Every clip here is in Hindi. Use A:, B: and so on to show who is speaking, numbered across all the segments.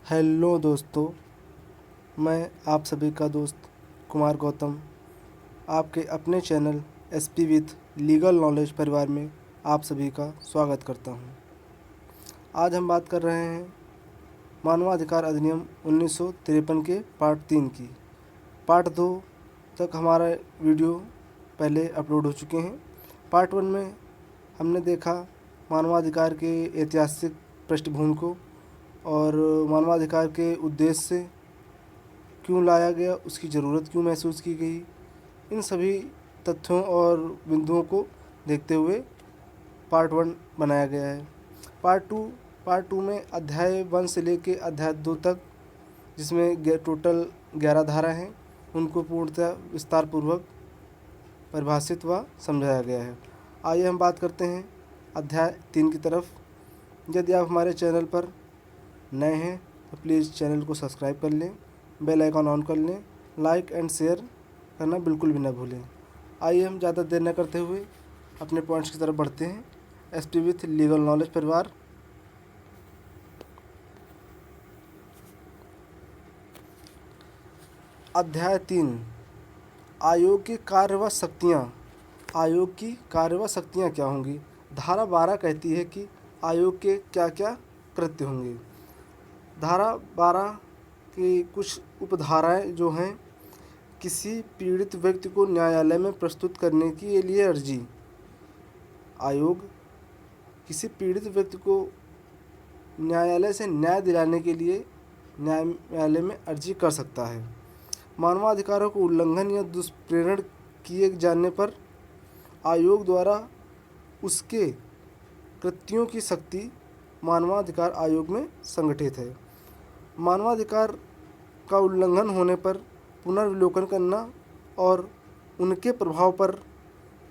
A: हेलो दोस्तों, मैं आप सभी का दोस्त कुमार गौतम आपके अपने channel SP with legal knowledge परिवार में आप सभी का स्वागत करता हूं। आज हम बात कर रहे हैं मानवाधिकार अधिनियम 1953 के पार्ट 3 की। पार्ट 2 तक हमारा वीडियो पहले अपलोड हो चुके हैं। पार्ट 1 में हमने देखा मानवाधिकार के ऐतिहासिक पृष्ठभूमि को और मानवाधिकार के उद्देश्य से क्यों लाया गया, उसकी ज़रूरत क्यों महसूस की गई, इन सभी तथ्यों और बिंदुओं को देखते हुए पार्ट 1 बनाया गया है। पार्ट टू में अध्याय 1 से लेके अध्याय 2 तक, जिसमें टोटल 11 धारा हैं, उनको पूर्णतः विस्तारपूर्वक परिभाषित व समझाया गया है। आइए हम बात करते हैं अध्याय 3 की तरफ। यदि आप हमारे चैनल पर नए हैं तो प्लीज़ चैनल को सब्सक्राइब कर लें, बेल आइकन ऑन कर लें, लाइक एंड शेयर करना बिल्कुल भी ना भूलें। आइए हम ज़्यादा देर न करते हुए अपने पॉइंट्स की तरफ बढ़ते हैं। एसपी विथ लीगल नॉलेज परिवार। अध्याय 3, आयोग की कार्य व शक्तियाँ। आयोग की कार्य व शक्तियाँ क्या होंगी? धारा 12 कहती है कि आयोग के क्या क्या कृत्य होंगे। धारा 12 की कुछ उपधाराएं जो हैं, किसी पीड़ित व्यक्ति को न्यायालय में प्रस्तुत करने के लिए अर्जी। आयोग किसी पीड़ित व्यक्ति को न्यायालय से न्याय दिलाने के लिए न्यायालय में अर्जी कर सकता है। मानवाधिकारों को उल्लंघन या दुष्प्रेरण किए जाने पर आयोग द्वारा उसके कृत्यों की शक्ति मानवाधिकार आयोग में संगठित है। मानवाधिकार का उल्लंघन होने पर पुनर्विलोकन करना और उनके प्रभाव पर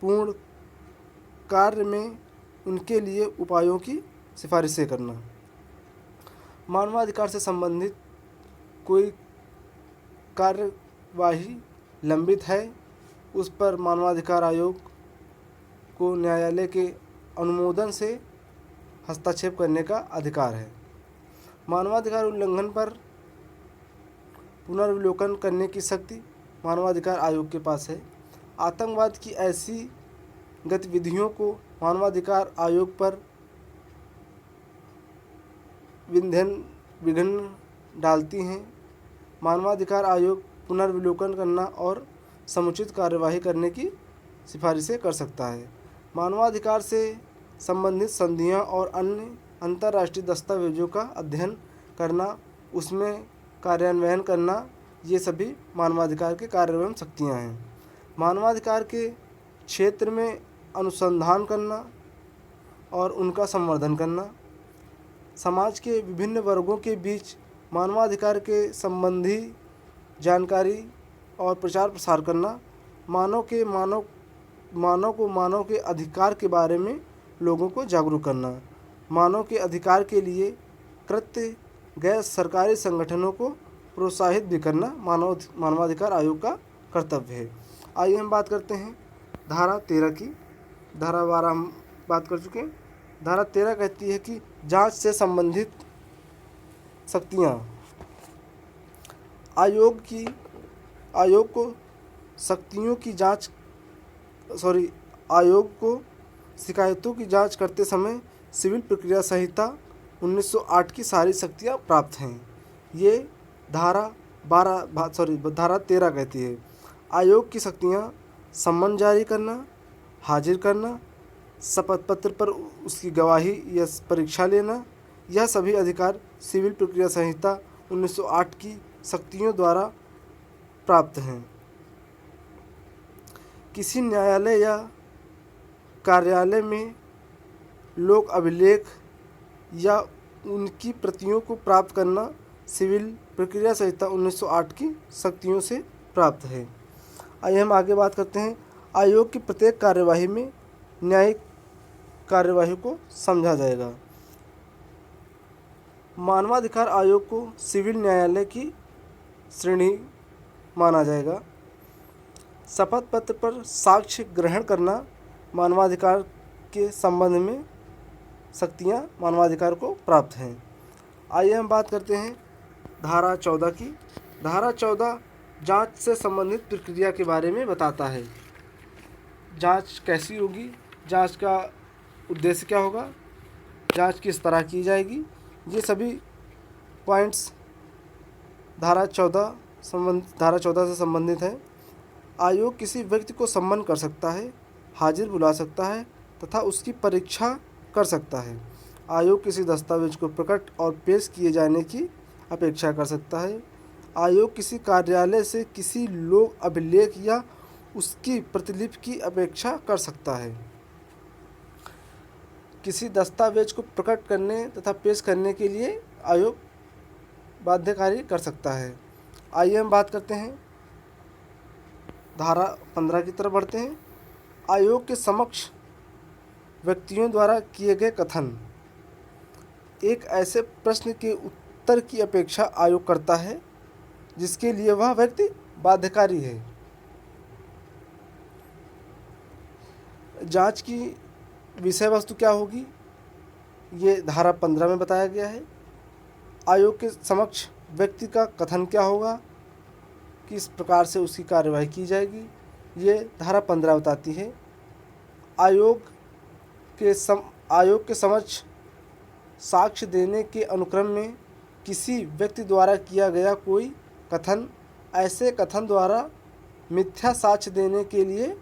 A: पूर्ण कार्य में उनके लिए उपायों की सिफारिशें करना। मानवाधिकार से संबंधित कोई कार्यवाही लंबित है, उस पर मानवाधिकार आयोग को न्यायालय के अनुमोदन से हस्तक्षेप करने का अधिकार है। मानवाधिकार उल्लंघन पर पुनर्विलोकन करने की शक्ति मानवाधिकार आयोग के पास है। आतंकवाद की ऐसी गतिविधियों को मानवाधिकार आयोग पर विघ्न डालती हैं। मानवाधिकार आयोग पुनर्विलोकन करना और समुचित कार्यवाही करने की सिफारिशें कर सकता है। मानवाधिकार से संबंधित संधियां और अन्य अंतर्राष्ट्रीय दस्तावेजों का अध्ययन करना, उसमें कार्यान्वयन करना, ये सभी मानवाधिकार के कार्य एवं शक्तियाँ हैं। मानवाधिकार के क्षेत्र में अनुसंधान करना और उनका संवर्धन करना, समाज के विभिन्न वर्गों के बीच मानवाधिकार के संबंधी जानकारी और प्रचार प्रसार करना, मानव के अधिकार के बारे में लोगों को जागरूक करना, मानव के अधिकार के लिए कृत्य गैर सरकारी संगठनों को प्रोत्साहित भी करना मानवाधिकार आयोग का कर्तव्य है। आइए हम बात करते हैं धारा 13 की। धारा 12 हम बात कर चुके हैं। धारा 13 कहती है कि जांच से संबंधित शक्तियाँ। आयोग को शिकायतों की जांच करते समय सिविल प्रक्रिया संहिता 1908 की सारी शक्तियाँ प्राप्त हैं। ये धारा 13 कहती है। आयोग की शक्तियाँ सम्मन जारी करना, हाजिर करना, शपथ पत्र पर उसकी गवाही या परीक्षा लेना, यह सभी अधिकार सिविल प्रक्रिया संहिता 1908 की शक्तियों द्वारा प्राप्त हैं। किसी न्यायालय या कार्यालय में लोक अभिलेख या उनकी प्रतियों को प्राप्त करना सिविल प्रक्रिया संहिता 1908 की शक्तियों से प्राप्त है। आइए हम आगे बात करते हैं। आयोग की प्रत्येक कार्यवाही में न्यायिक कार्यवाही को समझा जाएगा। मानवाधिकार आयोग को सिविल न्यायालय की श्रेणी माना जाएगा। शपथ पत्र पर साक्ष्य ग्रहण करना मानवाधिकार के संबंध में शक्तियाँ मानवाधिकार को प्राप्त हैं। आइए हम बात करते हैं धारा 14 की। धारा 14 जांच से संबंधित प्रक्रिया के बारे में बताता है। जांच कैसी होगी, जांच का उद्देश्य क्या होगा, जांच किस तरह की जाएगी, ये सभी पॉइंट्स धारा 14 से संबंधित है। आयोग किसी व्यक्ति को सम्मन कर सकता है, हाजिर बुला सकता है तथा उसकी परीक्षा कर सकता है। आयोग किसी दस्तावेज को प्रकट और पेश किए जाने की अपेक्षा कर सकता है। आयोग किसी कार्यालय से किसी लोक अभिलेख या उसकी प्रतिलिपि की अपेक्षा कर सकता है। किसी दस्तावेज को प्रकट करने तथा पेश करने के लिए आयोग बाध्यकारी कर सकता है। आइए हम बात करते हैं, धारा 15 की तरफ बढ़ते हैं। आयोग के समक्ष व्यक्तियों द्वारा किए गए कथन। एक ऐसे प्रश्न के उत्तर की अपेक्षा आयोग करता है जिसके लिए वह व्यक्ति बाध्यकारी है। जांच की विषय वस्तु क्या होगी, ये धारा 15 में बताया गया है। आयोग के समक्ष व्यक्ति का कथन क्या होगा, किस प्रकार से उसकी कार्यवाही की जाएगी, ये धारा 15 बताती है। आयोग के समक्ष साक्ष्य देने के अनुक्रम में किसी व्यक्ति द्वारा किया गया कोई कथन ऐसे कथन द्वारा मिथ्या साक्ष्य देने के लिए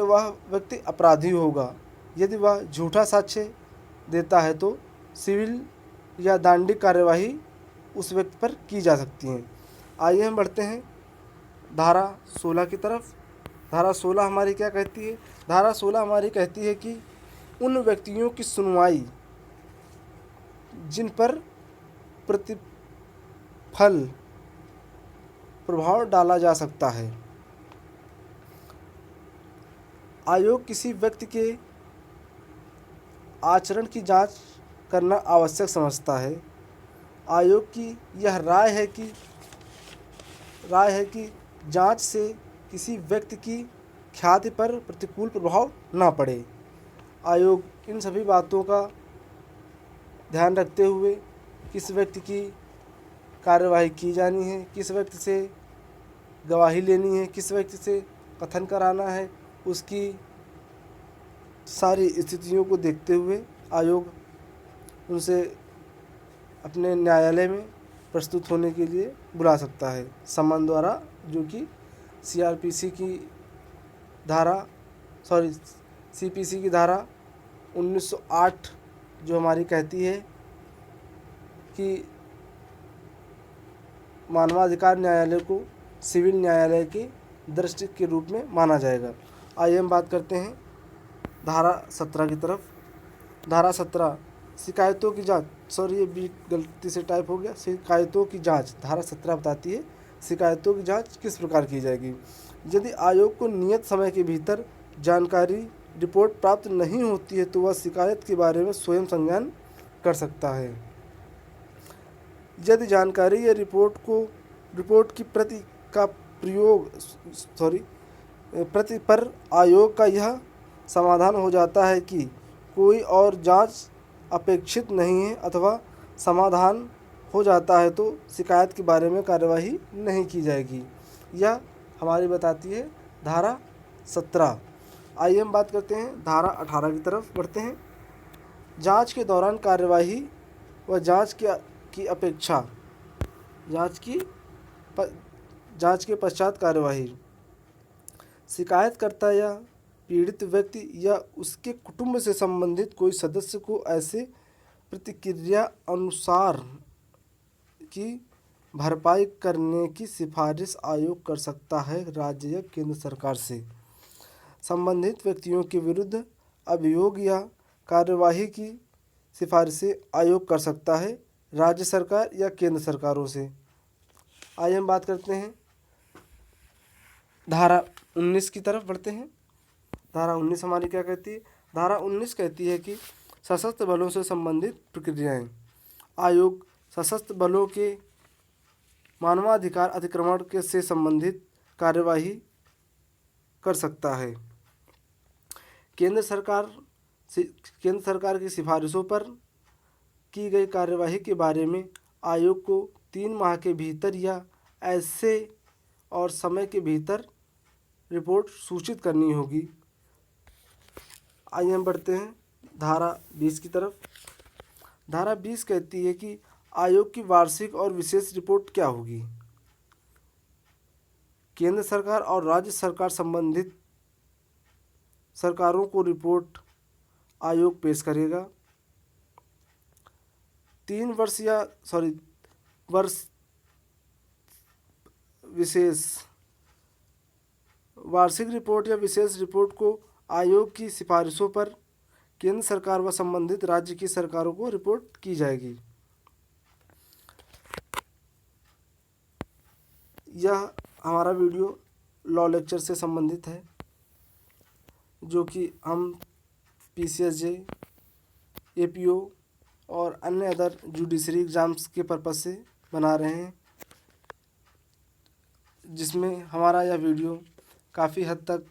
A: वह व्यक्ति अपराधी होगा। यदि वह झूठा साक्ष्य देता है तो सिविल या दंडिक कार्यवाही उस व्यक्ति पर की जा सकती है। आइए हम बढ़ते हैं धारा 16 की तरफ। धारा 16 हमारी क्या कहती है? धारा 16 हमारी कहती है कि उन व्यक्तियों की सुनवाई जिन पर प्रतिफल प्रभाव डाला जा सकता है। आयोग किसी व्यक्ति के आचरण की जांच करना आवश्यक समझता है। आयोग की यह राय है कि जांच से किसी व्यक्ति की ख्याति पर प्रतिकूल प्रभाव ना पड़े। आयोग इन सभी बातों का ध्यान रखते हुए किस व्यक्ति की कार्यवाही की जानी है, किस व्यक्ति से गवाही लेनी है, किस व्यक्ति से कथन कराना है, उसकी सारी स्थितियों को देखते हुए आयोग उनसे अपने न्यायालय में प्रस्तुत होने के लिए बुला सकता है सम्मन द्वारा, जो कि सीपीसी की धारा 1908 जो हमारी कहती है कि मानवाधिकार न्यायालय को सिविल न्यायालय के दृष्टि के रूप में माना जाएगा। आइए हम बात करते हैं धारा 17 की तरफ। धारा 17 शिकायतों की जांच, ये भी गलती से टाइप हो गया, शिकायतों की जांच। धारा 17 बताती है शिकायतों की जांच किस प्रकार की जाएगी। यदि आयोग को नियत समय के भीतर जानकारी रिपोर्ट प्राप्त नहीं होती है तो वह शिकायत के बारे में स्वयं संज्ञान कर सकता है। यदि जानकारी या रिपोर्ट की प्रति पर आयोग का यह समाधान हो जाता है कि कोई और जांच अपेक्षित नहीं है अथवा समाधान हो जाता है तो शिकायत के बारे में कार्यवाही नहीं की जाएगी। यह हमारी बताती है धारा 17। आइए हम बात करते हैं धारा 18 की तरफ बढ़ते हैं। जांच के दौरान कार्यवाही व जांच के पश्चात कार्यवाही। शिकायतकर्ता या पीड़ित व्यक्ति या उसके कुटुंब से संबंधित कोई सदस्य को ऐसे प्रतिक्रिया अनुसार की भरपाई करने की सिफारिश आयोग कर सकता है। राज्य या केंद्र सरकार से संबंधित व्यक्तियों के विरुद्ध अभियोग या कार्यवाही की सिफारिशें आयोग कर सकता है राज्य सरकार या केंद्र सरकारों से। आइए हम बात करते हैं धारा 19 की तरफ बढ़ते हैं। धारा 19 हमारी क्या कहती है? धारा 19 कहती है कि सशस्त्र बलों से संबंधित प्रक्रियाएं। आयोग सशस्त्र बलों के मानवाधिकार अतिक्रमण से संबंधित कार्यवाही कर सकता है। केंद्र सरकार की सिफारिशों पर की गई कार्यवाही के बारे में आयोग को 3 माह के भीतर या ऐसे और समय के भीतर रिपोर्ट सूचित करनी होगी। आइए हम बढ़ते हैं धारा 20 की तरफ। धारा 20 कहती है कि आयोग की वार्षिक और विशेष रिपोर्ट क्या होगी। केंद्र सरकार और राज्य सरकार संबंधित सरकारों को रिपोर्ट आयोग पेश करेगा। 3 वर्ष विशेष वार्षिक रिपोर्ट या विशेष रिपोर्ट को आयोग की सिफारिशों पर केंद्र सरकार व संबंधित राज्य की सरकारों को रिपोर्ट की जाएगी। यह हमारा वीडियो लॉ लेक्चर से संबंधित है, जो कि हम PCSJ, APO और अन्य अदर जुडिशरी एग्ज़ाम्स के पर्पज़ से बना रहे हैं, जिसमें हमारा यह वीडियो काफ़ी हद तक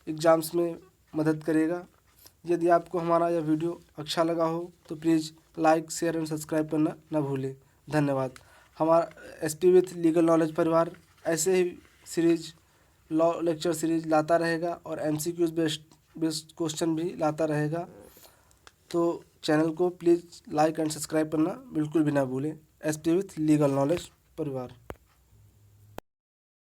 A: एग्ज़ाम्स में मदद करेगा। यदि आपको हमारा यह वीडियो अच्छा लगा हो तो please like, share and subscribe करना न भूलें। धन्यवाद। हमारा SP विथ लीगल नॉलेज परिवार ऐसे ही सीरीज लॉ लेक्चर सीरीज लाता रहेगा और MCQs बेस्ड क्वेश्चन भी लाता रहेगा। तो चैनल को प्लीज़ लाइक एंड सब्सक्राइब करना बिल्कुल भी ना भूलें। SP विथ लीगल नॉलेज परिवार।